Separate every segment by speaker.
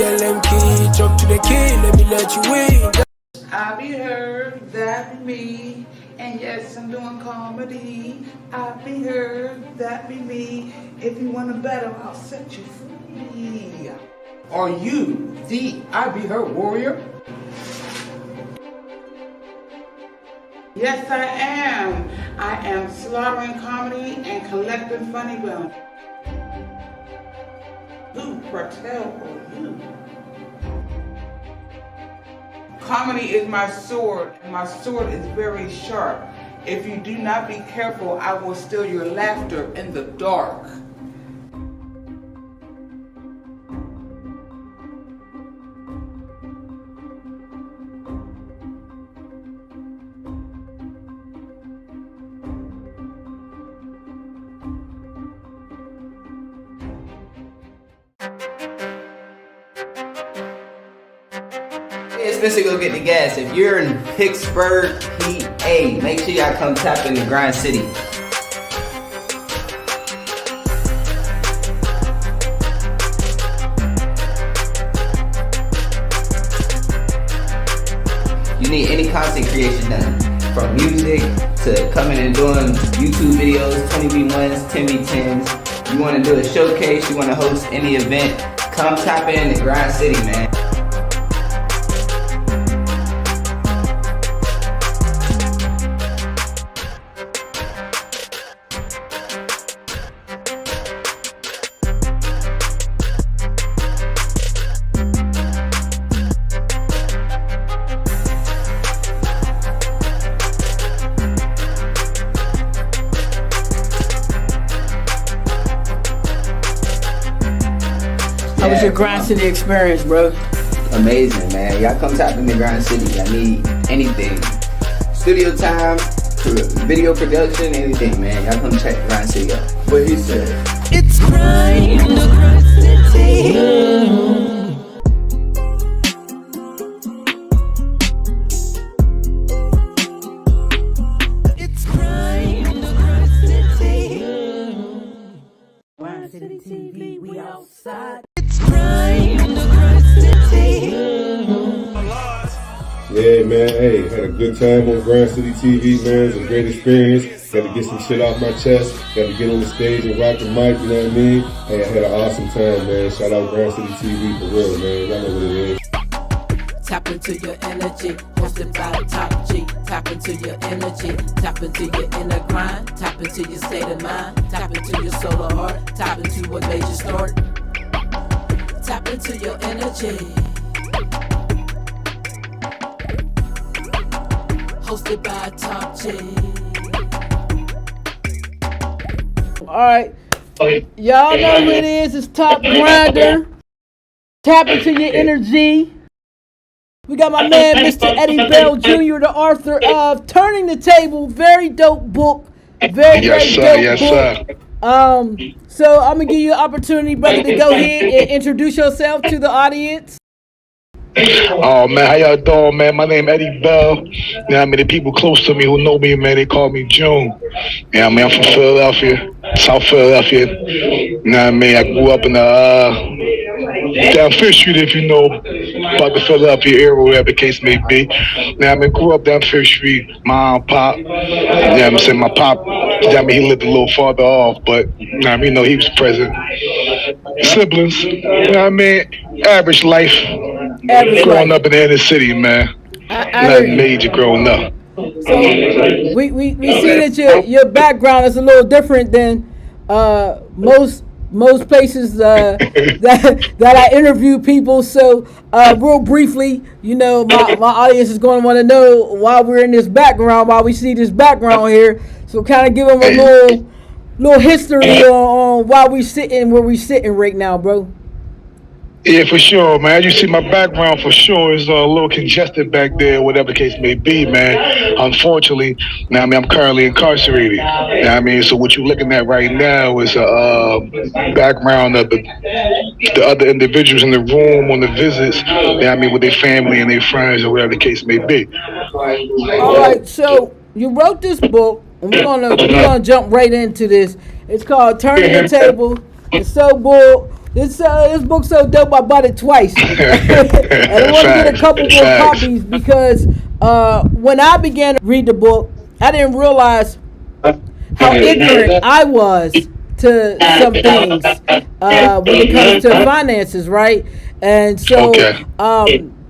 Speaker 1: LMK, jump to the key, let me let you in.
Speaker 2: I be heard, that be me. And yes, I'm doing comedy. I be heard, that be me. If you want to battle, I'll set you free.
Speaker 3: Are you the I Be Heard warrior?
Speaker 2: Yes, I am. I am slaughtering comedy and collecting funny bones. Who cartel for you? Comedy is my sword, and my sword is very sharp. If you do not be careful, I will steal your laughter in the dark.
Speaker 4: It's Spencer, go get the gas. If you're in Pittsburgh, PA, make sure y'all come tap in the Grind City. You need any content creation done, from music to coming and doing YouTube videos, 20v1s, 10v10s. You want to do a showcase, you want to host any event, come tap in the Grind City, man.
Speaker 5: How was your Grind City experience, bro?
Speaker 4: Amazing, man. Y'all come tap in the Grind City. I need anything. Studio time, video production, anything, man. Y'all come check Grind City out. What he said.
Speaker 1: It's Grind, the Grind City. It's Grind, the Grind City.
Speaker 5: Grind City TV, we outside.
Speaker 1: It's Grind, the Grind City.
Speaker 6: Yeah, man. Hey, had a good time on Grind City TV, man. It was a great experience. Got to get some shit off my chest. Got to get on the stage and rock the mic, you know what I mean? Hey, I had an awesome time, man. Shout out Grind City TV for real, man. Y'all know what it is.
Speaker 5: Tap into your energy, hosted by the Top G. Tap into your energy, tap into your inner grind, tap into your state of mind, tap into your soul or heart, tap into what made you start. Tap into your energy. Hosted by Top G. Alright, y'all know who it is. It's Top Grinder. Tap into your energy. We got my man, Mr. Eddie Bell Jr., the author of Turning the Table. Very dope book. Very dope book. So I'm gonna give you an opportunity, brother, to go ahead and introduce yourself to the audience.
Speaker 7: Oh man, how y'all doing, man? My name Eddie Bell. Yeah, I mean the people close to me who know me, man, they call me June. Yeah, I mean I'm from Philadelphia, South Philadelphia. You know what I mean? I grew up in the down Fifth Street, if you know about the Philadelphia area, whatever the case may be. Now I mean grew up down Fifth Street, mom, pop. Yeah, I'm saying my pop. I mean he lived a little farther off, but you know, I mean, he was present. Siblings, you know what I mean? Average life. Growing up in the inner city, man. Nothing major growing up.
Speaker 5: So we see that your background is a little different than most places that I interview people. So real briefly, you know, my audience is going to want to know why we're in this background, why we see this background here. So kind of give them a little history on why we sitting where we sitting right now, bro.
Speaker 7: Yeah, for sure, man. As you see, my background for sure is a little congested back there, whatever the case may be, man. Unfortunately, now I mean I'm currently incarcerated. Now I mean, so what you're looking at right now is a background of the other individuals in the room on the visits. Now I mean, with their family and their friends or whatever the case may be.
Speaker 5: All right, so you wrote this book, and we're gonna jump right into this. It's called Turning the Table. It's so good. This book's so dope. I bought it twice, and I want to get a couple more copies because when I began to read the book, I didn't realize how ignorant I was to some things when it comes to finances, right? And so,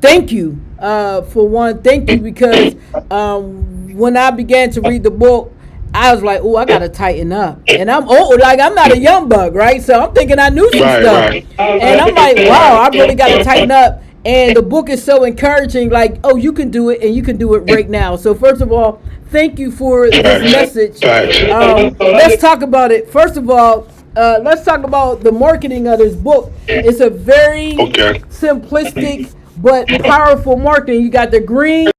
Speaker 5: thank you for one. Thank you because when I began to read the book, I was like, oh, I gotta tighten up. And I'm old, like I'm not a young bug, right? So I'm thinking I knew some stuff. And I'm like, wow, I really gotta tighten up. And the book is so encouraging, like, oh, you can do it and you can do it right now. So first of all, thank you for this message. Let's talk about it. First of all, let's talk about the marketing of this book. It's a very simplistic but powerful marketing. You got the green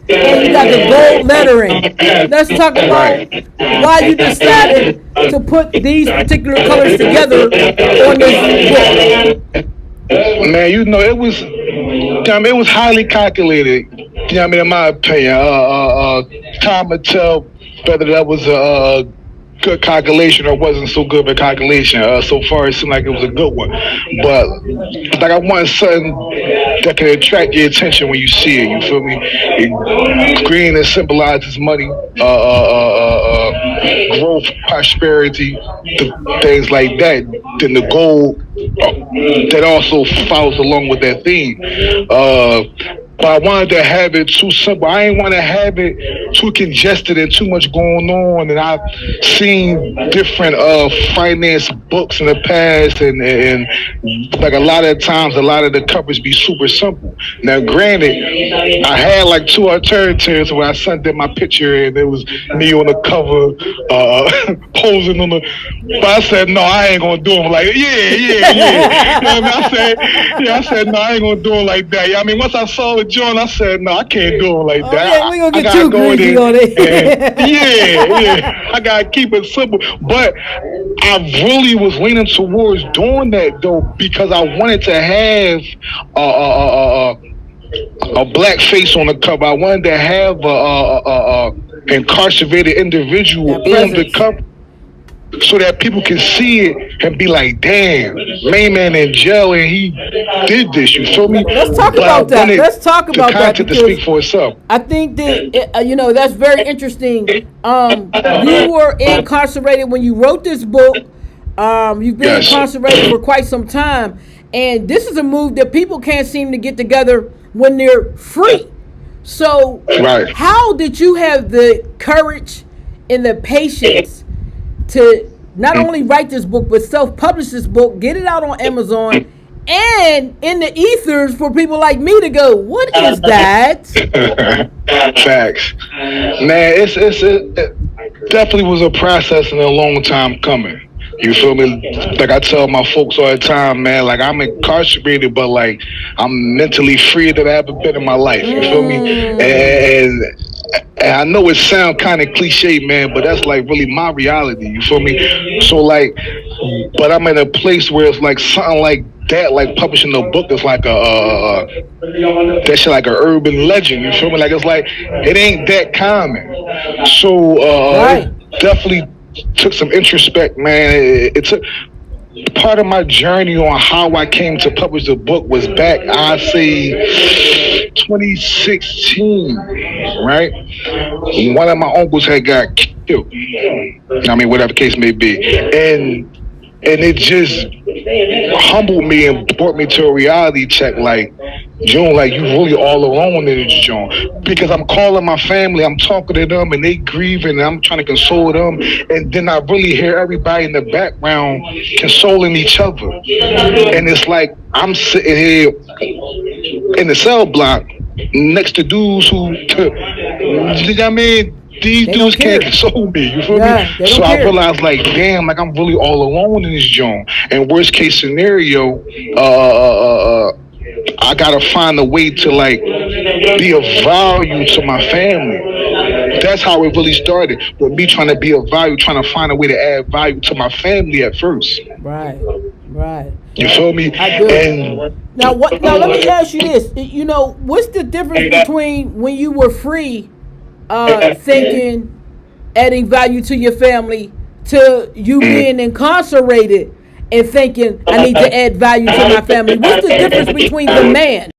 Speaker 5: and you got the gold lettering. Let's talk about why you decided to put these particular colors together on this book.
Speaker 7: Man, it was highly calculated. In my opinion, time will tell whether that was a good calculation or wasn't so good of a calculation. So far, it seemed like it was a good one. But like I want something that can attract your attention when you see it. You feel me? Green, it symbolizes money, growth, prosperity, things like that. Then the gold that also follows along with that theme. But I wanted to have it too simple. I ain't want to have it too congested and too much going on. And I've seen different finance books in the past, and like a lot of times, a lot of the covers be super simple. Now, granted, I had like two alternatives where I sent them my picture, and it was me on the cover, posing on the. But I said, no, I ain't gonna do them like, yeah. You know what I mean? I said, no, I ain't gonna do it like that. I mean, once I saw it, John, I said, no, I can't do it like that.
Speaker 5: Yeah, we gonna get too greasy on it.
Speaker 7: Yeah. I gotta keep it simple. But I really was leaning towards doing that though because I wanted to have a black face on the cover. I wanted to have a incarcerated individual on the cover, so that people can see it and be like, damn, man in jail and he did this. You feel me?
Speaker 5: Let's talk about that. Let's talk about that.
Speaker 7: To speak for itself.
Speaker 5: I think that, that's very interesting. You were incarcerated when you wrote this book. You've been incarcerated for quite some time. And this is a move that people can't seem to get together when they're free. So how did you have the courage and the patience to not only write this book, but self-publish this book, get it out on Amazon, and in the ethers for people like me to go, what is that?
Speaker 7: Facts. Man, it definitely was a process and a long time coming. You feel me? Like I tell my folks all the time, man, like I'm incarcerated, but like I'm mentally free that I ever been in my life. You feel me? And I know it sounds kind of cliche, man, but that's like really my reality. You feel me? So like, but I'm in a place where it's like something like that, like publishing a book is like that shit like an urban legend. You feel me? Like it's like it ain't that common. So it definitely took some introspect, man. It took part of my journey on how I came to publish the book was back, I say 2016, right? One of my uncles had got killed. I mean, whatever the case may be. And it just humbled me and brought me to a reality check, like, June, like, you really all alone in this, June. Because I'm calling my family, I'm talking to them, and they grieving, and I'm trying to console them. And then I really hear everybody in the background consoling each other. And it's like, I'm sitting here in the cell block next to dudes who, you know what I mean? These dudes can't console me, you feel me? So I realized, like, damn, like, I'm really all alone in this joint. And worst case scenario, I gotta find a way to, like, be of value to my family. That's how it really started, with me trying to be of value, trying to find a way to add value to my family at first.
Speaker 5: Right.
Speaker 7: You feel me?
Speaker 5: I do. And now, let me ask you this. You know, what's the difference between when you were free, thinking, adding value to your family, to you being incarcerated and thinking I need to add value to my family? What's the difference between the man?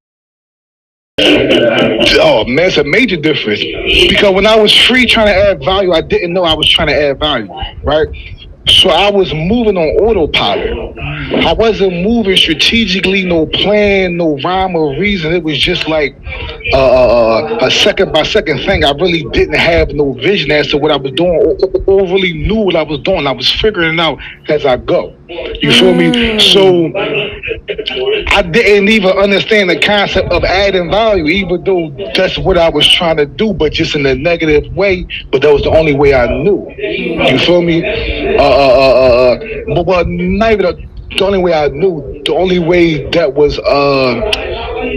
Speaker 7: Oh man, it's a major difference. Because when I was free trying to add value, I didn't know I was trying to add value, right? So I was moving on autopilot. I wasn't moving strategically, no plan, no rhyme or reason. It was just like a second by second thing. I really didn't have no vision as to what I was doing, or really knew what I was doing. I was figuring it out as I go. You feel me? So I didn't even understand the concept of adding value, even though that's what I was trying to do, but just in a negative way. But that was the only way I knew. You feel me? But not even the only way I knew. The only way that was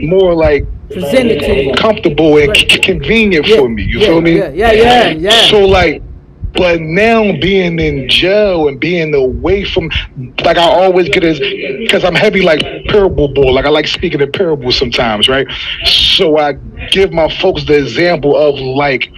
Speaker 7: more like
Speaker 5: Presented to you.
Speaker 7: comfortable and convenient for me. You feel me?
Speaker 5: Yeah.
Speaker 7: So like. But now being in jail and being away from, like I always get is, because I'm heavy like parable boy, like I like speaking in parables sometimes, right? So I give my folks the example of like,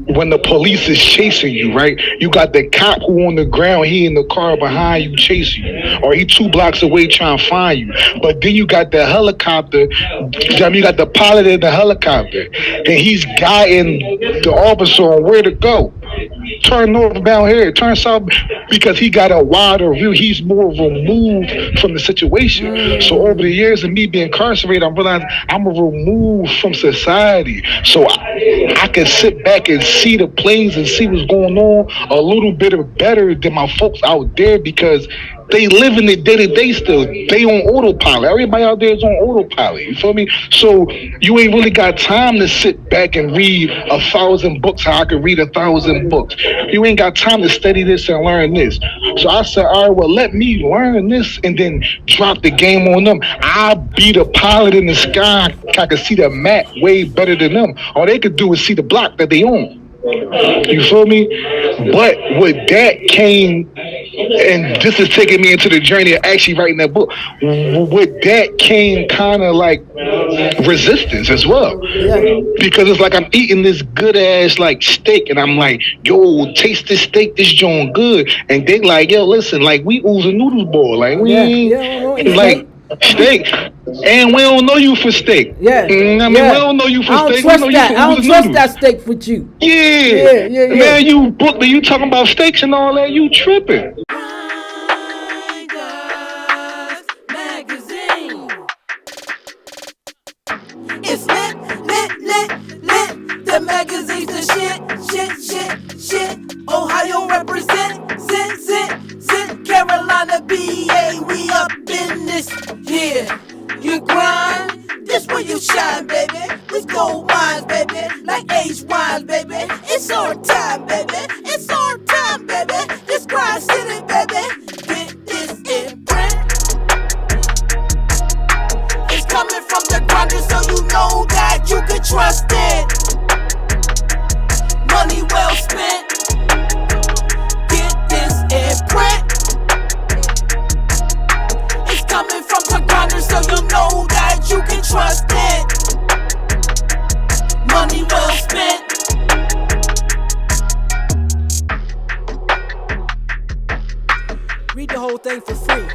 Speaker 7: when the police is chasing you, right? You got the cop who on the ground, he in the car behind you chasing you, or he 2 blocks away trying to find you. But then you got the helicopter, you got the pilot in the helicopter, and he's guiding the officer on where to go. Turn north down here, turn south, because he got a wider view. He's more removed from the situation. So over the years of me being incarcerated, I realized I'm removed from society. So I can sit back and see the planes and see what's going on a little bit better than my folks out there, because they live in the day-to-day still. They on autopilot. Everybody out there is on autopilot. You feel me? So you ain't really got time to sit back and read 1,000 books how I can read 1,000 books. You ain't got time to study this and learn this. So I said, all right, well, let me learn this and then drop the game on them. I'll be the pilot in the sky. I can see the map way better than them. All they could do is see the block that they own. You feel me? But with that came, and this is taking me into the journey of actually writing that book, with that came kind of like resistance as well. Because it's like I'm eating this good ass like steak, and I'm like, yo, taste this steak, this joint good. And they like, yo, listen, like we oozing noodles boy, like we ain't like steak. And we don't know you for steak. We don't know you for steak.
Speaker 5: I don't trust that steak with you.
Speaker 7: Man, you booked me. You talking about steaks and all that. You tripping.
Speaker 1: It's lit. The magazine's the shit. Ohio represent, sit. Carolina, BA, we up in this here. You grind, this where you shine, baby. This gold mines, baby, like age wines, baby. It's our time, baby. It's our time, baby. This grind city, baby. Get this in print. It's coming from the grinder, so you know that you can trust it. Money well spent. Get this in print. It's coming from the grinder, so you know that you can trust it. Money well spent. Read the whole thing for free.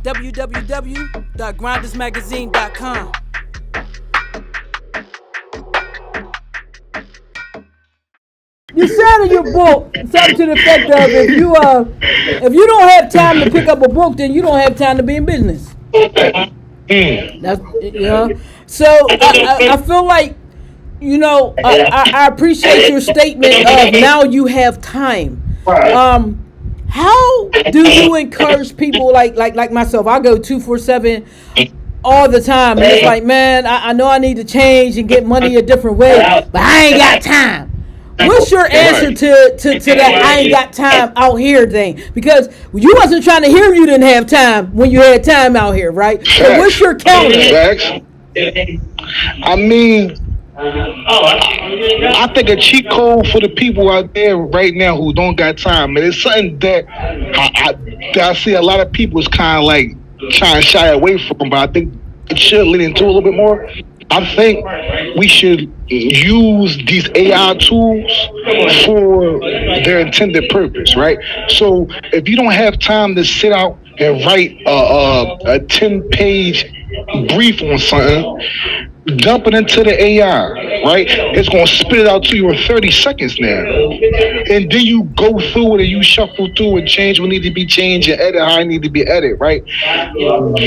Speaker 1: www.grindersmagazine.com.
Speaker 5: You said in your book something to the effect of if you don't have time to pick up a book, then you don't have time to be in business. That's So I feel like I appreciate your statement of now you have time. How do you encourage people like myself? I go 247 all the time, and it's like, man, I know I need to change and get money a different way, but I ain't got time. What's your answer to that I ain't got time out here thing? Because you wasn't trying to hear you didn't have time when you had time out here, right? So what's your counter?
Speaker 7: I mean, I think a cheat code for the people out there right now who don't got time, and it's something that I see a lot of people is kind of like trying to shy away from, but I think it should lean into a little bit more. I think we should use these AI tools for their intended purpose, right? So if you don't have time to sit out and write a 10-page brief on something, dump it into the AI, right? It's gonna spit it out to you in 30 seconds now. And then you go through it and you shuffle through and change what need to be changed and edit how it need to be edited, right?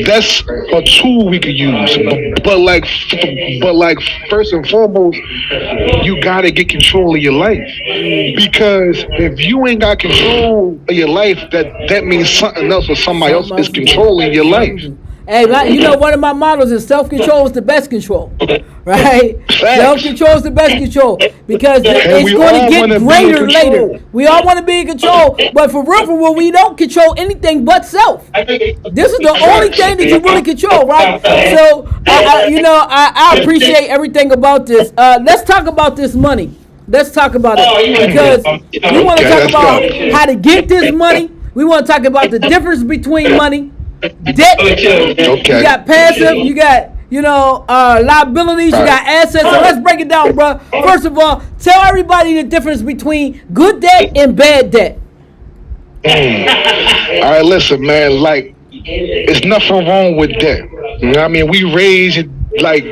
Speaker 7: That's a tool we could use. But first and foremost, you gotta get control of your life. Because if you ain't got control of your life, that means something else or somebody else is controlling your life.
Speaker 5: Hey, you know, one of my models is self-control is the best control, right? Self-control is the best control because it's going to get greater later. We all want to be in control, but for real, we don't control anything but self. This is the only thing that you really control, right? So, I appreciate everything about this. Let's talk about this money. Let's talk about it because we want to talk about how to get this money. We want to talk about the difference between money, debt. You got passive. You got liabilities. You got assets. So let's break it down, bro. First of all, tell everybody the difference between good debt and bad debt.
Speaker 7: All right, listen, man. Like, it's nothing wrong with debt. You know what I mean? We raise like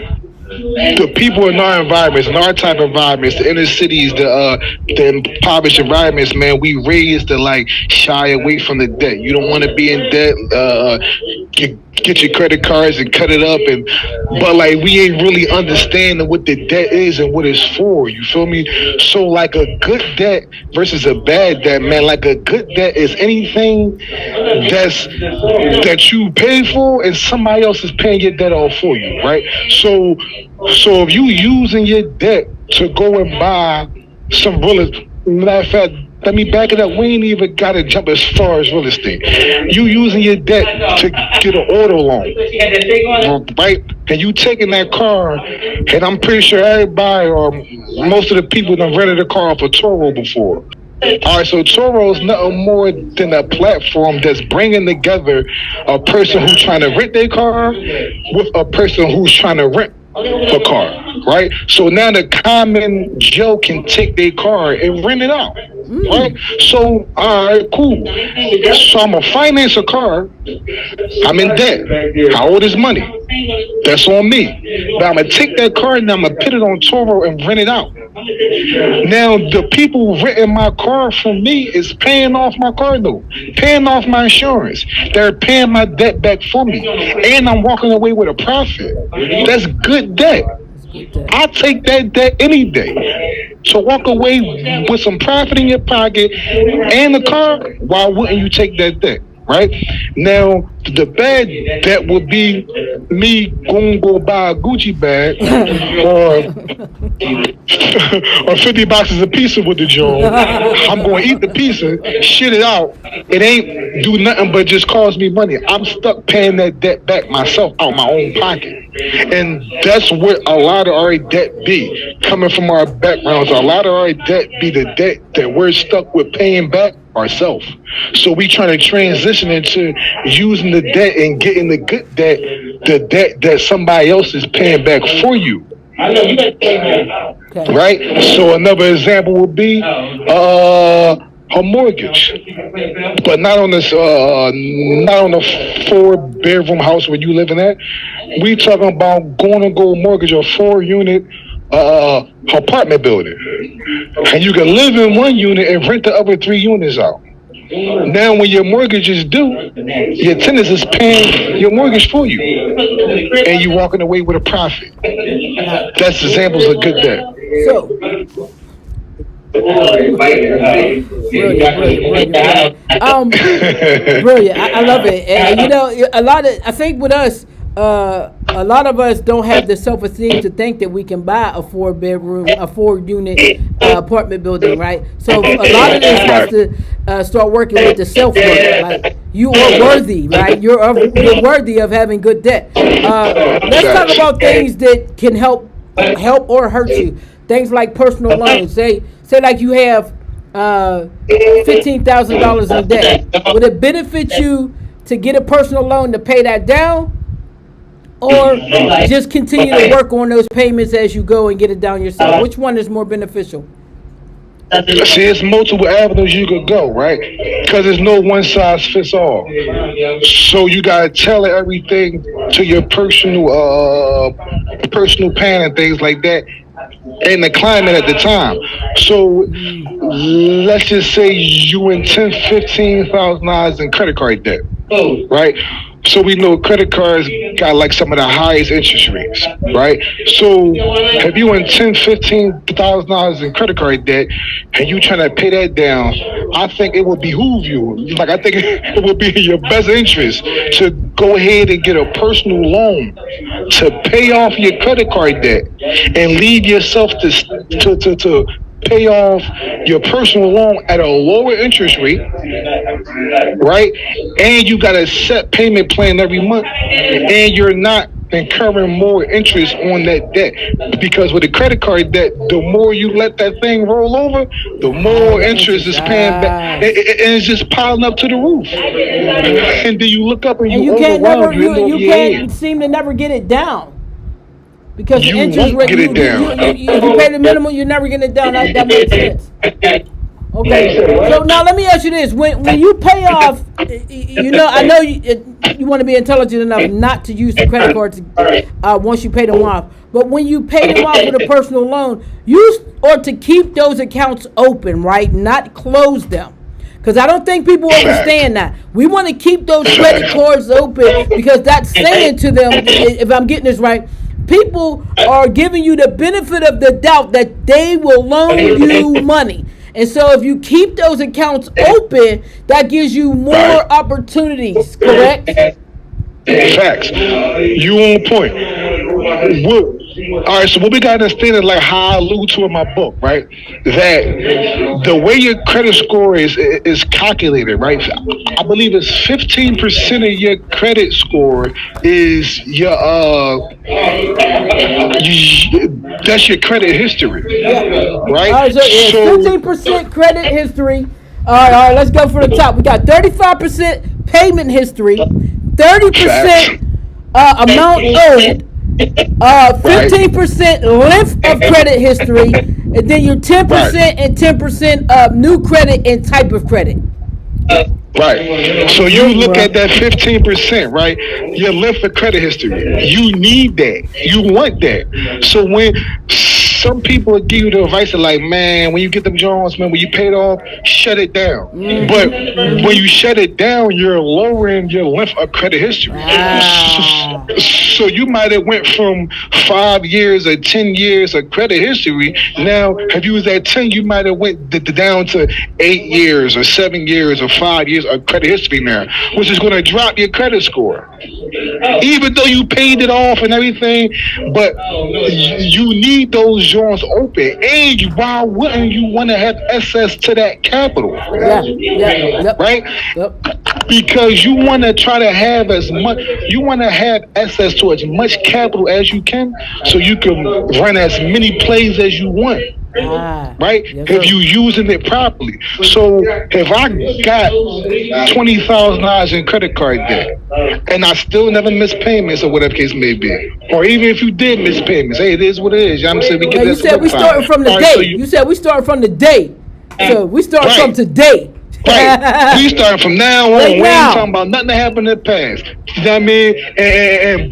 Speaker 7: the people in our environments, in our type of environments, the inner cities, the impoverished environments, man, we raised to like shy away from the debt. You don't want to be in debt. Get your credit cards and cut it up, but like we ain't really understanding what the debt is and what it's for. You feel me? So like a good debt versus a bad debt, man. Like a good debt is anything that you pay for and somebody else is paying your debt off for you, right? So if you using your debt to go and buy some real estate, matter of fact, let me back it up. We ain't even got to jump as far as real estate. You using your debt to get an auto loan, right? And you taking that car, and I'm pretty sure everybody or most of the people that rented a car off a Toro before. All right, so Toro is nothing more than a platform that's bringing together a person who's trying to rent their car with a person who's trying to rent a car, right? So now the common Joe can take their car and rent it out, right? So, all right, cool. So I'm gonna finance a car. I'm in debt. How old is money? That's on me. But I'm gonna take that car and I'm gonna put it on Toro and rent it out. Now the people renting my car from me is paying off my car note, paying off my insurance. They're paying my debt back for me, and I'm walking away with a profit. That's good debt. I'll take that debt any day. So walk away with some profit in your pocket and the car. Why wouldn't you take that debt? Right? Now, the bad debt would be me going to go buy a Gucci bag or 50 boxes of pizza with the Joe. I'm going to eat the pizza, shit it out. It ain't do nothing but just cost me money. I'm stuck paying that debt back myself out my own pocket. And that's what a lot of our debt be. Coming from our backgrounds, a lot of our debt be the debt that we're stuck with paying back ourselves. So we trying to transition into using the debt and getting the good debt, the debt that somebody else is paying back for you. Right? So another example would be a mortgage, but not on this, not on a 4-bedroom house where you living at. We talking about going to go mortgage a 4-unit apartment building, and you can live in 1 unit and rent the other 3 units out. Now, when your mortgage is due, your tenants is paying your mortgage for you, and you walking away with a profit. That's examples of good debt.
Speaker 5: So, brilliant. I love it. And I think with us, a lot of us don't have the self-esteem to think that we can buy a 4-unit apartment building, right? So a lot of this has to start working with the self-worth. Like, you are worthy, right? You're worthy of having good debt. Let's talk about things that can help or hurt you. Things like personal loans. Say like you have $15,000 in debt. Would it benefit you to get a personal loan to pay that down? Or just continue to work on those payments as you go and get it down yourself? Which one is more beneficial?
Speaker 7: See, it's multiple avenues you could go, right? Because there's no one size fits all. So you gotta tailor everything to your personal pan and things like that, and the climate at the time. So let's just say you in $10,000-15,000 in credit card debt, right? So we know credit cards got like some of the highest interest rates, right? So if you in $10,000-15,000 in credit card debt and you trying to pay that down, I think it would behoove you. Like I think it would be in your best interest to go ahead and get a personal loan to pay off your credit card debt and leave yourself to pay off your personal loan at a lower interest rate, right? And you got a set payment plan every month, and you're not incurring more interest on that debt. Because with a credit card debt, the more you let that thing roll over, the more interest is paying back, and it's just piling up to the roof. And then you look up and
Speaker 5: you can't never you can't seem to never get it down. Because the interest rate, if you pay the minimum, you're never getting it down. That makes sense. Okay, so now let me ask you this: when you pay off, I know you want to be intelligent enough not to use the credit cards once you pay them off. But when you pay them off with a personal loan, or to keep those accounts open, right? Not close them. Because I don't think people understand that. We want to keep those credit cards open because that's saying to them, if I'm getting this right, people are giving you the benefit of the doubt that they will loan you money. And so if you keep those accounts open, that gives you more opportunities, correct?
Speaker 7: Facts. You on point. All right, so what we got to understand is like how I allude to in my book, right? That the way your credit score is calculated, right? I believe it's 15% of your credit score is your that's your credit history, right?
Speaker 5: All right, so 15% credit history. All right, let's go for the top. We got 35% payment history, 30% amount owed, 15% length of credit history, and then your 10% and 10% of new credit and type of credit.
Speaker 7: Right. So you look at that 15%, right? Your length of credit history. You need that. You want that. So when some people give you the advice of like, man, when you get them Jones, man, when you pay it off, shut it down. But when you shut it down, you're lowering your length of credit history. So you might have went from 5 years or 10 years of credit history. Now, if you was at 10, you might have went down to 8 years or 7 years or 5 years of credit history now, which is going to drop your credit score. Even though you paid it off and everything, but you need those joints open. And why wouldn't you want to have access to that capital? Right? Because you want to try to have you want to have access to as much capital as you can so you can run as many plays as you want. Right? If you using it properly. So if I got $20,000 in credit card debt and I still never miss payments or whatever case may be, or even if you did miss payments, hey, it is what it is. You know what I'm saying?
Speaker 5: You said we started from the day. You said we started from the day. So we start from today.
Speaker 7: Right. We starting from now on. We ain't talking about nothing that happened in the past. You know what I mean? And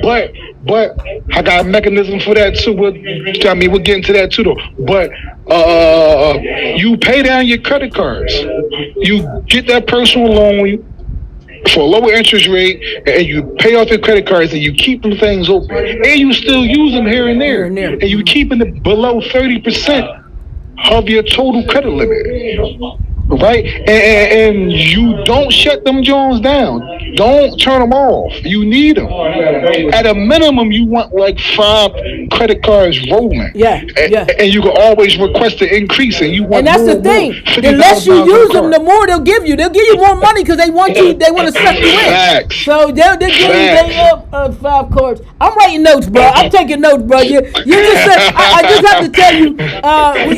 Speaker 7: but I got a mechanism for that too. We'll get into that too though. But you pay down your credit cards. You get that personal loan for a lower interest rate, and you pay off your credit cards, and you keep them things open, and you still use them here and there, and you keeping it below 30% of your total credit limit. Right? And you don't shut them Jones down. Don't turn them off. You need them. At a minimum, you want like 5 credit cards rolling. And you can always request an increase. And
Speaker 5: that's the thing. The less you use them, the more they'll give you. They'll give you more money because they want you. They want to suck you in.
Speaker 7: Facts.
Speaker 5: So they'll give you 5 cards. I'm writing notes, bro. I'm taking notes, bro. You just said. I just have to tell you.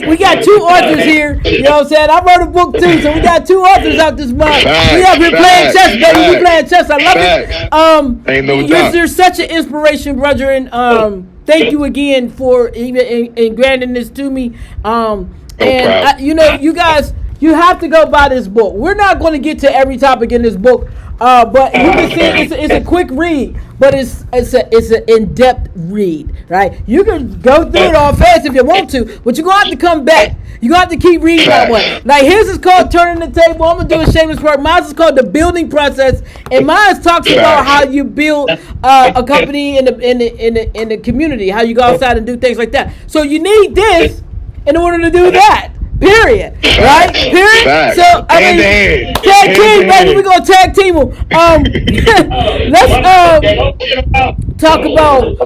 Speaker 5: We got 2 authors here. You know what I'm saying? I wrote a book too, so we got 2 authors out this month. We have been playing chess, baby. We playing chess. I love it.
Speaker 7: Ain't no doubt.
Speaker 5: You're such an inspiration, brother, and thank you again for even granting this to me.
Speaker 7: No problem.
Speaker 5: You guys, you have to go buy this book. We're not going to get to every topic in this book, but you can see it's a quick read, but it's an in-depth read, right? You can go through it all fast if you want to, but you're going to have to come back. You're going to have to keep reading that one. Like his is called Turning the Table. I'm going to do a shameless plug. Mine is called The Building Process, and mine talks about how you build a company in the community, how you go outside and do things like that. So you need this in order to do that. Period. Right? Period.
Speaker 7: Fact.
Speaker 5: So I mean, tag team, baby. We're gonna tag team them. Let's talk about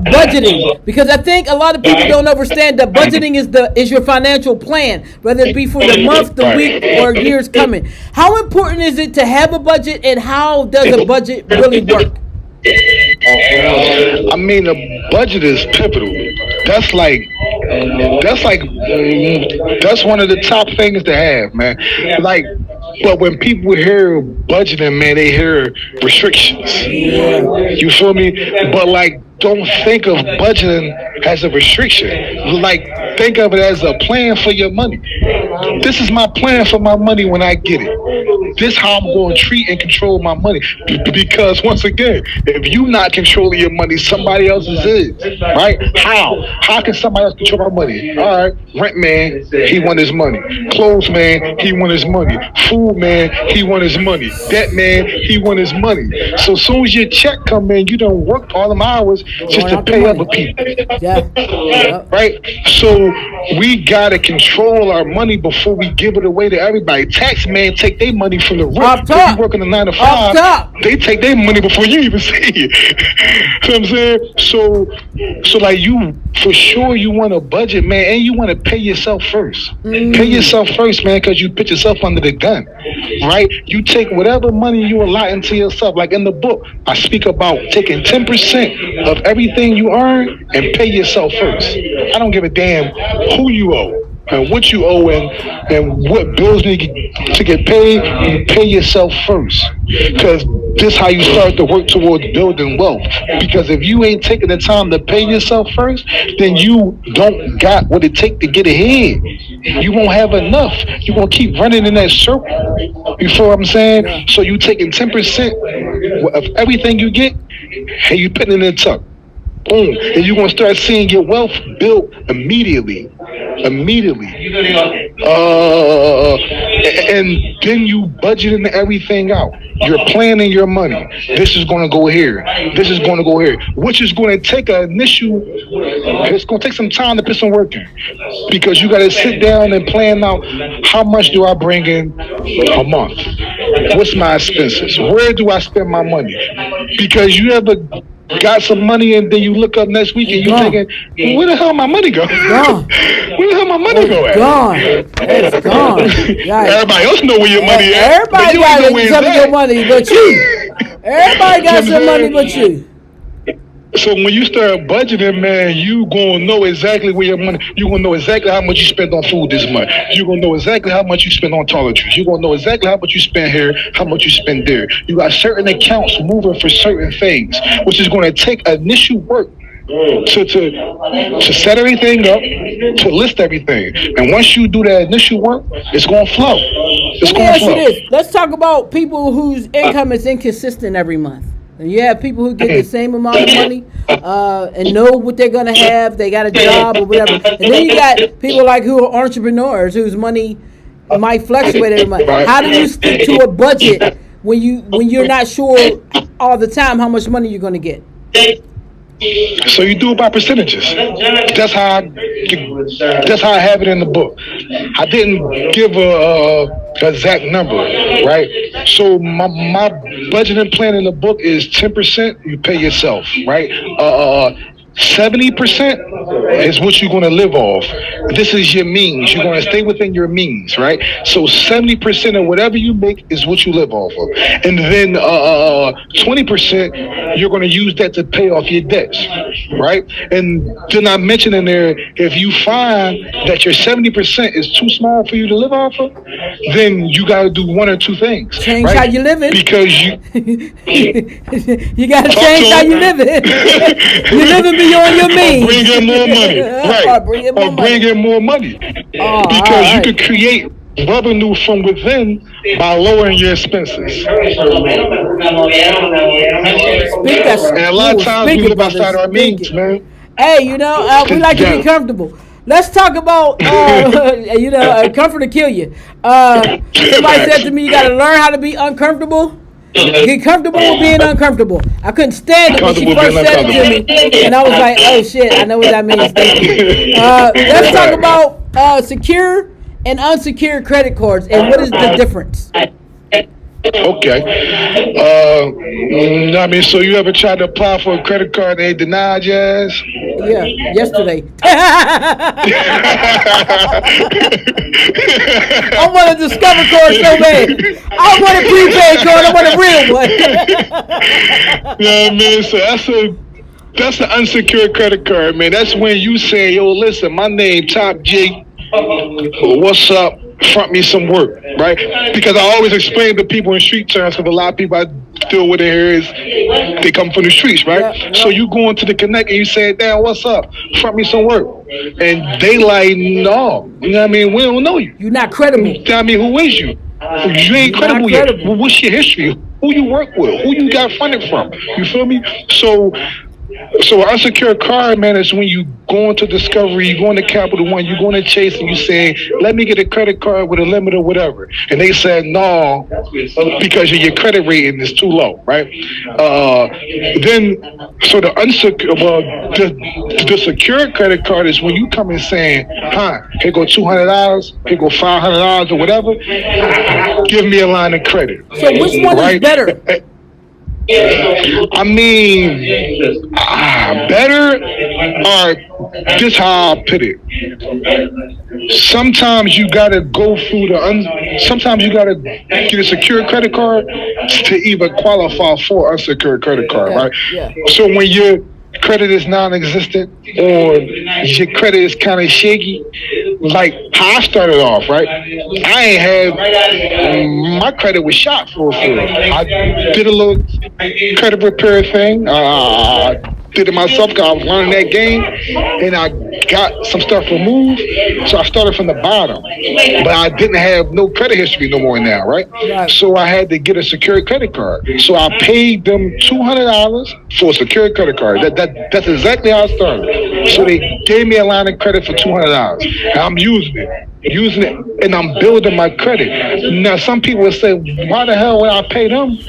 Speaker 5: budgeting, because I think a lot of people don't understand that budgeting is your financial plan, whether it be for the month, the week, or years coming. How important is it to have a budget, and how does a budget really work?
Speaker 7: I mean, a budget is pivotal. That's one of the top things to have, man. Like, but when people hear budgeting, man, they hear restrictions. You feel me? But like, don't think of budgeting as a restriction. Like, think of it as a plan for your money. This is my plan for my money when I get it. This how I'm going to treat and control my money. Because once again, if you not controlling your money, somebody else's is. Right? How? How can somebody else control my money? All right, rent man, he want his money. Clothes man, he want his money. Food man, he want his money. Debt man, he want his money. So as soon as your check come in, you done worked all them hours just to pay other people.
Speaker 5: Yeah.
Speaker 7: Right? So we gotta control our money before we give it away to everybody. Tax man take their money from the rip.
Speaker 5: Off top.
Speaker 7: You working a 9 to 5. They take their money before you even see it. You know what I'm saying? So like, you for sure you want a budget, man, and you want to pay yourself first. Pay yourself first, man, because you put yourself under the gun. Right? You take whatever money you allot into yourself. Like in the book, I speak about taking 10% of everything you earn and pay yourself first. I don't give a damn who you owe and what you owe and what bills need to get paid. You pay yourself first, because this how you start to work towards building wealth. Because if you ain't taking the time to pay yourself first, then you don't got what it take to get ahead. You won't have enough. You're gonna keep running in that circle. You feel what I'm saying? So you taking 10% of everything you get and you putting it in a tuck. Boom. And you're gonna start seeing your wealth built immediately. And then you budgeting everything out. You're planning your money. This is gonna go here. This is gonna go here. Which is gonna take an initial. It's gonna take some time to put some work in, because you gotta sit down and plan out how much do I bring in a month. What's my expenses? Where do I spend my money? Because you ever got some money and then you look up next week and you're thinking, where the hell my money go?
Speaker 5: Gone.
Speaker 7: Where the hell my money go at?
Speaker 5: Gone. It's gone.
Speaker 7: Everybody else know where your money at.
Speaker 5: Everybody got some of your money but you. Everybody got some money but you.
Speaker 7: So when you start budgeting, man, you gonna know exactly where your money. You gonna know exactly how much you spend on food this month. You gonna know exactly how much you spend on toiletries. You gonna know exactly how much you spend here, how much you spend there. You got certain accounts moving for certain things, which is gonna take initial work to set everything up, to list everything. And once you do that initial work, it's gonna flow. It's
Speaker 5: Let me ask you this. Let's talk about people whose income is inconsistent every month. And you have people who get the same amount of money and know what they're going to have. They got a job or whatever. And then you got people like who are entrepreneurs whose money might fluctuate every month. How do you stick to a budget when you're not sure all the time how much money you're going to get?
Speaker 7: So you do it by percentages. That's how I have it in the book. I didn't give a exact number, right? So my budgeting plan in the book is 10% you pay yourself, right? 70% is what you're going to live off. This is your means. You're going to stay within your means, right? So 70% of whatever you make is what you live off of. And then 20%, you're going to use that to pay off your debts, right? And then I mentioned in there, if you find that your 70% is too small for you to live off of, then you got to do one or two things.
Speaker 5: Change
Speaker 7: right?
Speaker 5: how you living.
Speaker 7: Because you...
Speaker 5: you got to change how you living. You're living beyond lowering your means.
Speaker 7: Or bring in more money. Right.
Speaker 5: Or bring in more
Speaker 7: Or bring
Speaker 5: money.
Speaker 7: in more money.
Speaker 5: Oh,
Speaker 7: Because you
Speaker 5: all
Speaker 7: could
Speaker 5: right.
Speaker 7: create revenue from within by lowering your expenses.
Speaker 5: Speak that.
Speaker 7: And a lot of
Speaker 5: Ooh,
Speaker 7: times
Speaker 5: speak
Speaker 7: we
Speaker 5: it,
Speaker 7: live
Speaker 5: brother.
Speaker 7: outside our
Speaker 5: Speak
Speaker 7: means,
Speaker 5: it.
Speaker 7: man.
Speaker 5: Hey, you know, we like to be
Speaker 7: Yeah.
Speaker 5: comfortable. Let's talk about, you know, comfort to kill you. Somebody said to me, you got to learn how to be uncomfortable. Get comfortable with being uncomfortable. I couldn't stand it when she
Speaker 7: Comfortable
Speaker 5: first
Speaker 7: being
Speaker 5: said it to me, and I was like, "Oh shit, I know what that means." Thank you. Let's talk
Speaker 7: Right.
Speaker 5: about secure and unsecured credit cards and what is the difference.
Speaker 7: Okay. I mean, so you ever tried to apply for a credit card and they denied your ass?
Speaker 5: Yeah, yesterday. I want a Discover card so bad. I want a prepaid card. I want a real one.
Speaker 7: You know what I mean? So that's an unsecured credit card, man. That's when you say, yo, listen, my name Top G. What's up? Front me some work, right? Because I always explain to people in street terms, because a lot of people I deal with in here is they come from the streets, right?
Speaker 5: Yep.
Speaker 7: So you go into the connect and you say, damn, what's up? Front me some work. And they like, no. You know what I mean? We don't know you.
Speaker 5: You're not credible.
Speaker 7: You know what I mean? Who is you? You ain't
Speaker 5: You're not
Speaker 7: credible yet.
Speaker 5: credible.
Speaker 7: Well, what's your history? Who you work with? Who you got funded from? You feel me? So an unsecured card, man, is when you go into Discovery, you go into Capital One, you go into Chase, and you say, let me get a credit card with a limit or whatever. And they said, no, because your credit rating is too low, right? So the secured credit card is when you come in saying, here go $200, here go $500 or whatever, give me a line of credit.
Speaker 5: So which one is
Speaker 7: right?
Speaker 5: better?
Speaker 7: I mean, better, or just how I put it. Sometimes you gotta go through sometimes you gotta get a secure credit card to even qualify for unsecured credit card, right?
Speaker 5: Yeah.
Speaker 7: So when your credit is non-existent or your credit is kind of shaky, like how I started off, right? I ain't had my credit was shot for. I did a little credit repair thing. Did it myself because I was learning that game, and I got some stuff removed. So I started from the bottom, but I didn't have no credit history no more now, right? So I had to get a secured credit card. So I paid them $200 for a secured credit card. That's exactly how I started. So they gave me a line of credit for $200, and I'm using it, and I'm building my credit. Now, some people will say, why the hell would I pay them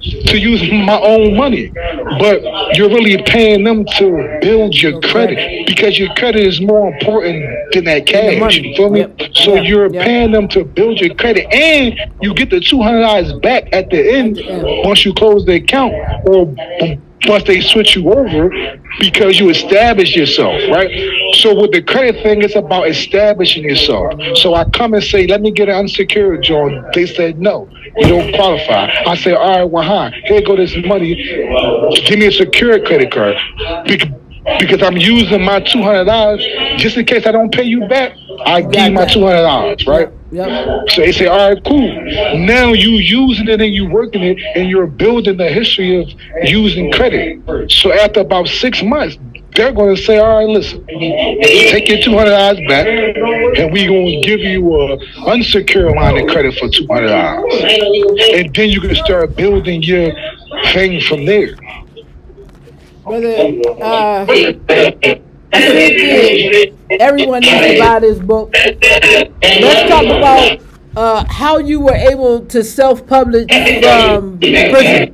Speaker 7: to use my own money? But you're really paying them to build your credit, because your credit is more important than that cash. You feel me?
Speaker 5: Yep.
Speaker 7: So you're paying them to build your credit, and you get the $200 back at the end once you close the account, or once they switch you over, because you establish yourself, right? So with the credit thing, it's about establishing yourself. So I come and say, let me get an unsecured joint. They said, no, you don't qualify. I say, all right, well, here go this money. Give me a secured credit card. Because I'm using my $200 just in case I don't pay you back. I give you my $200, right?
Speaker 5: Yep.
Speaker 7: So they say, all right, cool. Now you using it and you working it, and you're building the history of using credit. So after about 6 months, they're going to say, all right, listen, take your $200 back, and we're going to give you a unsecured line of credit for $200. And then you can start building your thing from there.
Speaker 5: Brother, I think everyone needs to buy this book. Let's talk about how you were able to self-publish from prison.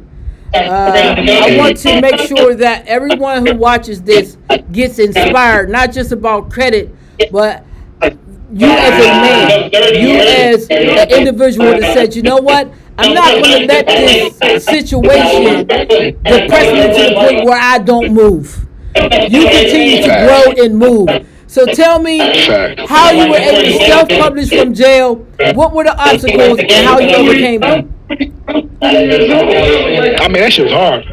Speaker 5: I want to make sure that everyone who watches this gets inspired, not just about credit, but you as a man, you as an individual that said, you know what, I'm not going to let this situation depress me to the point where I don't move. You continue to grow and move. So tell me how you were able to self-publish from jail, what were the obstacles, and how you overcame them.
Speaker 7: I mean, that shit was hard.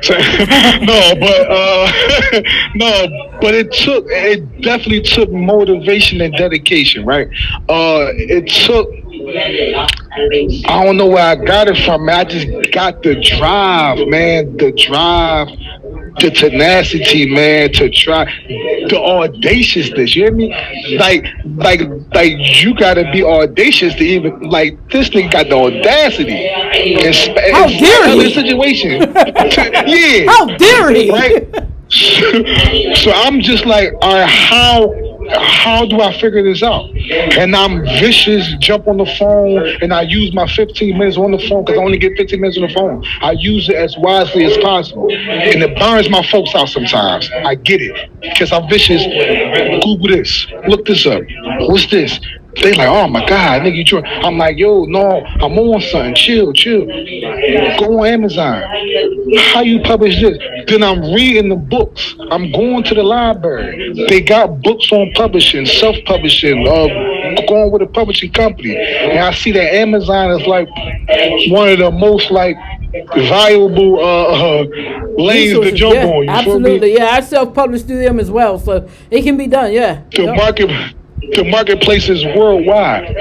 Speaker 7: But it definitely took motivation and dedication, right? It took, I don't know where I got it from, man. I just got the drive, man. The drive the tenacity, man, to try the audaciousness. You hear me? Like you gotta be audacious to even like this nigga got the audacity.
Speaker 5: How dare he?
Speaker 7: The situation. Yeah.
Speaker 5: How dare he?
Speaker 7: Right. So I'm just like, all right, how do I figure this out? And I'm vicious, jump on the phone, and I use my 15 minutes on the phone because I only get 15 minutes on the phone. I use it as wisely as possible. And it burns my folks out sometimes. I get it. Because I'm vicious. Google this. Look this up. What's this? They like, oh my God, nigga, you trying? I'm like, yo, no, I'm on something. Chill. Go on Amazon. How you publish this? Then I'm reading the books. I'm going to the library. They got books on publishing, self-publishing, going with a publishing company. And I see that Amazon is like one of the most like valuable lanes to jump on. You
Speaker 5: absolutely, yeah. I self-publish through them as well, so it can be done. Yeah.
Speaker 7: The marketplaces worldwide.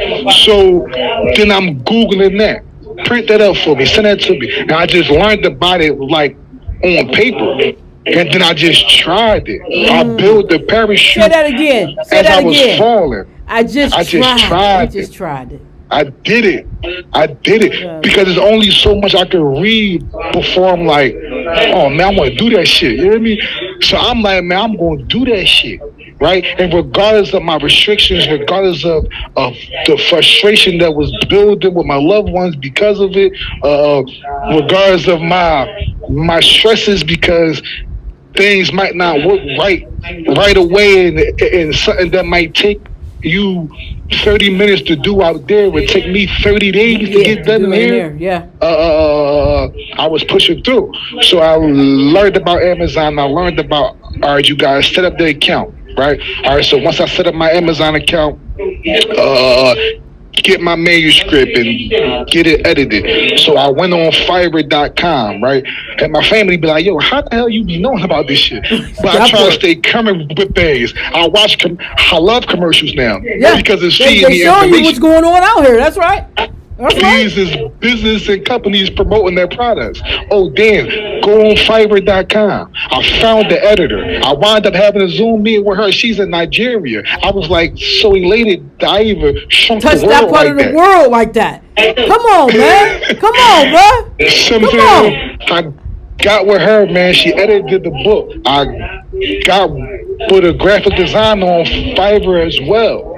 Speaker 7: So then I'm Googling that. Print that up for me. Send that to me. And I just learned about it like on paper. And then I just tried it. I built the parachute.
Speaker 5: Say that again.
Speaker 7: As I was falling.
Speaker 5: I just tried it.
Speaker 7: I did it because there's only so much I can read before I'm like, oh man, I want to do that shit. You know what I mean? So I'm like, man, I'm going to do that shit. Right? And regardless of my restrictions, regardless of the frustration that was building with my loved ones because of it, regardless of my stresses because things might not work right away and something that might take you 30 minutes to do out there would take me 30 days to get done here.
Speaker 5: Yeah.
Speaker 7: I was pushing through. So I learned about Amazon. I learned about, all right, you guys set up the account. Right. All right. So once I set up my Amazon account, get my manuscript and get it edited. So I went on Fiverr.com, right? And my family be like, yo, how the hell you be knowing about this shit? But I try to stay current with things. I love commercials now.
Speaker 5: Yeah.
Speaker 7: Because it's
Speaker 5: feeding me
Speaker 7: information.
Speaker 5: Showing you what's going on out here. That's right.
Speaker 7: These is business and companies promoting their products. Oh, damn. Go on Fiverr.com. I found the editor. I wound up having a Zoom meeting with her. She's in Nigeria. I was like so elated that I even shrunk
Speaker 5: touch
Speaker 7: the world
Speaker 5: that part
Speaker 7: like
Speaker 5: of the world like that. Come on, man. Come on, bro. Come on.
Speaker 7: I got with her, man. She edited the book. I got with a graphic design on Fiverr as well.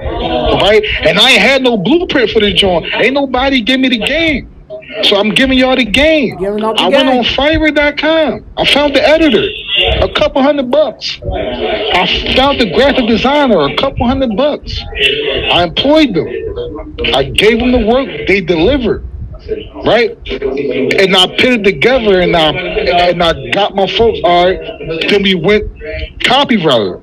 Speaker 7: Right? And I ain't had no blueprint for this joint. Ain't nobody give me the game. So I'm giving y'all the game. Went on Fiverr.com. I found the editor, a couple $100. I found the graphic designer, a couple $100. I employed them. I gave them the work. They delivered. Right? And I put it together and I got my folks. All right. Then we went copywriter.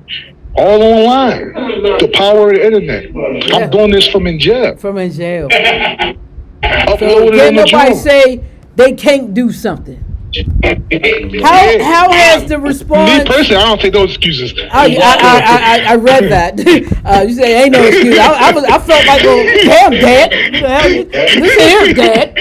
Speaker 7: All online. The power of the internet. Yeah. I'm doing this from in jail.
Speaker 5: So
Speaker 7: Uploaded
Speaker 5: can nobody say they can't do something? How has the response?
Speaker 7: Me personally, I don't take those excuses.
Speaker 5: I read that. You say ain't no excuse. I felt like, well, damn, Dad. Listen here, Dad.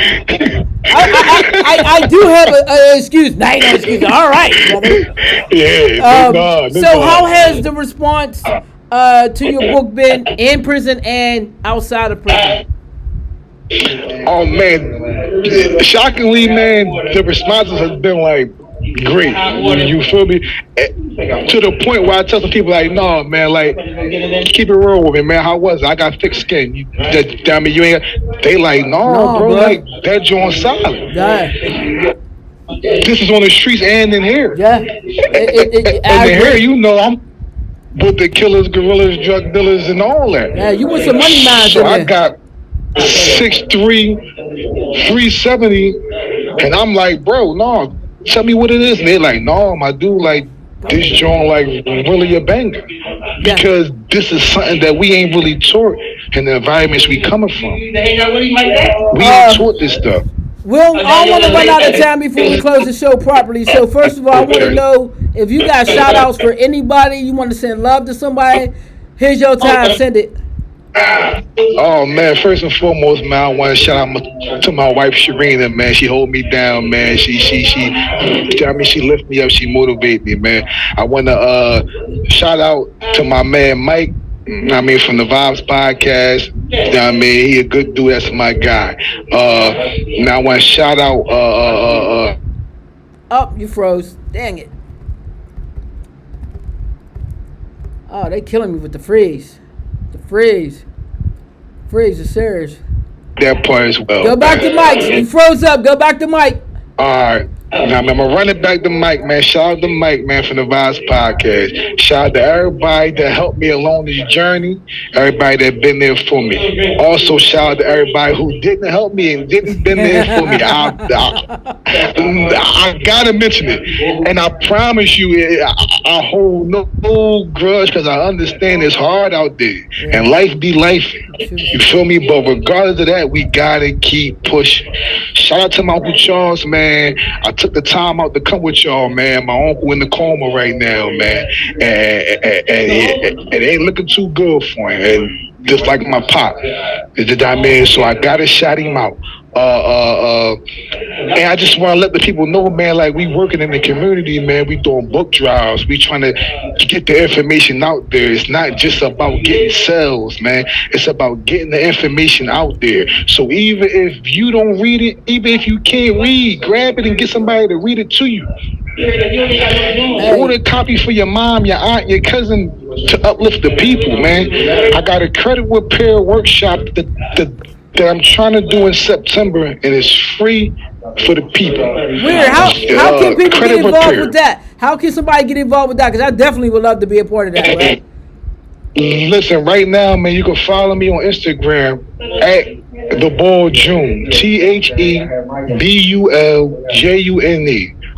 Speaker 5: I do have an excuse. No, ain't no excuse. All right, brother.
Speaker 7: Yeah.
Speaker 5: So how has the response to your book been in prison and outside of prison?
Speaker 7: Oh man, shockingly, man, the responses has been like great. You feel me? To the point where I tell some people like, no, man, like keep it real with me, man. How was it? I got thick skin. You ain't. They like, no, bro, like that joint's solid.
Speaker 5: Yeah.
Speaker 7: This is on the streets and in here.
Speaker 5: Yeah.
Speaker 7: And in here, you know, I'm with the killers, gorillas, drug dealers, and all that.
Speaker 5: Yeah, you with some money minds
Speaker 7: so
Speaker 5: in
Speaker 7: I
Speaker 5: there.
Speaker 7: got 6'3", 370, and I'm like, bro, no, tell me what it is. And they're like, no, my dude, like this joint, like really a banger, because this is something that we ain't really taught in the environments we coming from. We ain't taught this stuff.
Speaker 5: Well, I want to run out of time before we close the show properly. So first of all, I want to know if you got shout outs for anybody, you want to send love to somebody. Here's your time. Send it.
Speaker 7: Oh man, first and foremost, man, I want to shout out to my wife Sharina, man. She hold me down, man. I mean, she lift me up. She motivate me, man. I want to shout out to my man Mike. I mean, from the Vibes podcast. I mean, he a good dude. That's my guy. Now I want to shout out.
Speaker 5: Oh, you froze. Dang it. Oh, they killing me with the freeze. The freeze. Freeze is serious.
Speaker 7: That part as well.
Speaker 5: Go back to Mike. You froze up. Go back to Mike.
Speaker 7: All right. Now, I'm gonna run it back to Mike, man. Shout out to Mike, man, from the Vibes podcast. Shout out to everybody that helped me along this journey, everybody that been there for me. Also, shout out to everybody who didn't help me and didn't been there for me. I gotta mention it, and I promise you, I hold no grudge because I understand it's hard out there, and life be life. You feel me? But regardless of that, we gotta keep pushing. Shout out to my Uncle Charles, man. I took the time out to come with y'all, man. My uncle in the coma right now, man, and it ain't looking too good for him. And just like my pop, is the diamond. So I gotta shout him out. And I just want to let the people know, man, like we working in the community, man. We doing book drives. We trying to get the information out there. It's not just about getting sales, man. It's about getting the information out there. So even if you don't read it, even if you can't read, grab it and get somebody to read it to you. Order a copy for your mom, your aunt, your cousin to uplift the people, man. I got a credit repair workshop that I'm trying to do in September, and it's free for the people.
Speaker 5: Weird. How can people get involved with that? How can somebody get involved with that? Because I definitely would love to be a part of that, right?
Speaker 7: Listen, right now, man, you can follow me on Instagram at The Ball June. TheBuljune.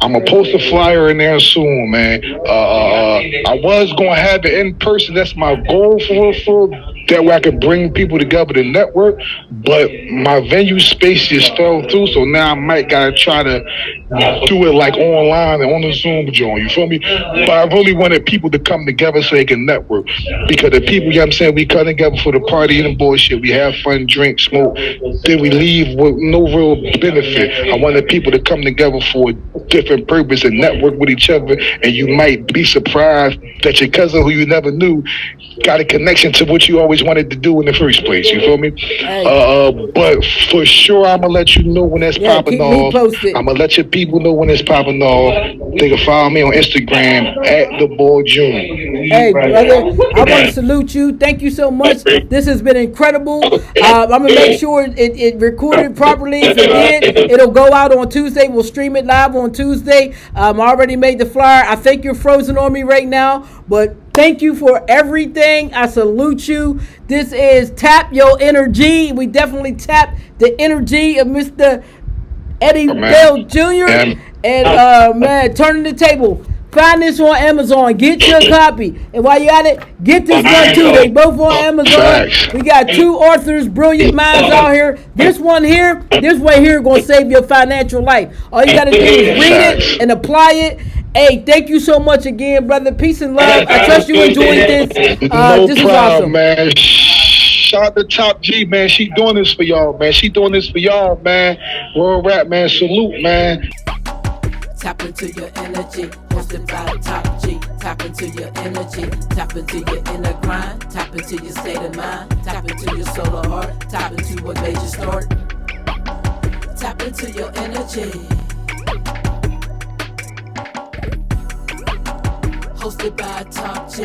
Speaker 7: I'm gonna post a flyer in there soon, man. I was gonna have it in person. That's my goal for that way I can bring people together to network. But my venue space just fell through, so now I might gotta try to do it like online and on the Zoom joint. You feel me? But I really wanted people to come together so they can network. Because the people, you know what I'm saying, we come together for the party and the bullshit. We have fun, drink, smoke, then we leave with no real benefit. I wanted people to come together for a different purpose and network with each other, and you might be surprised that your cousin who you never knew got a connection to what you always wanted to do in the first place. You feel me? But for sure, I'm gonna let you know when that's popping off. I'm gonna let your people know when it's popping off. They can follow me on Instagram at The Ball June.
Speaker 5: Hey, brother, I want to salute you. Thank you so much. This has been incredible. I'm gonna make sure it recorded properly. If it did, it'll go out on Tuesday. We'll stream it live on Tuesday. I already made the flyer. I think you're frozen on me right now, but thank you for everything. I salute you. This is Tap Your Energy. We definitely tap the energy of Mr. Eddie Bell Jr. And man, turning the table. Find this on Amazon. Get your copy. And while you at it, get this done too. They both on Amazon. We got two authors, brilliant minds out here. This one here gonna save your financial life. All you gotta do is read it and apply it. Hey, thank you so much again, brother. Peace and love. I trust you enjoyed this. This is awesome,
Speaker 7: man. Shout out to Top G, man. She doing this for y'all, man. She doing this for y'all, man. World Rap, man. Salute, man.
Speaker 1: Tap into your energy, hosted by Top G. Tap into your energy, tap into your inner grind, tap into your state of mind, tap into your solar heart, tap into what made you start. Tap into your energy. Hosted by Top G.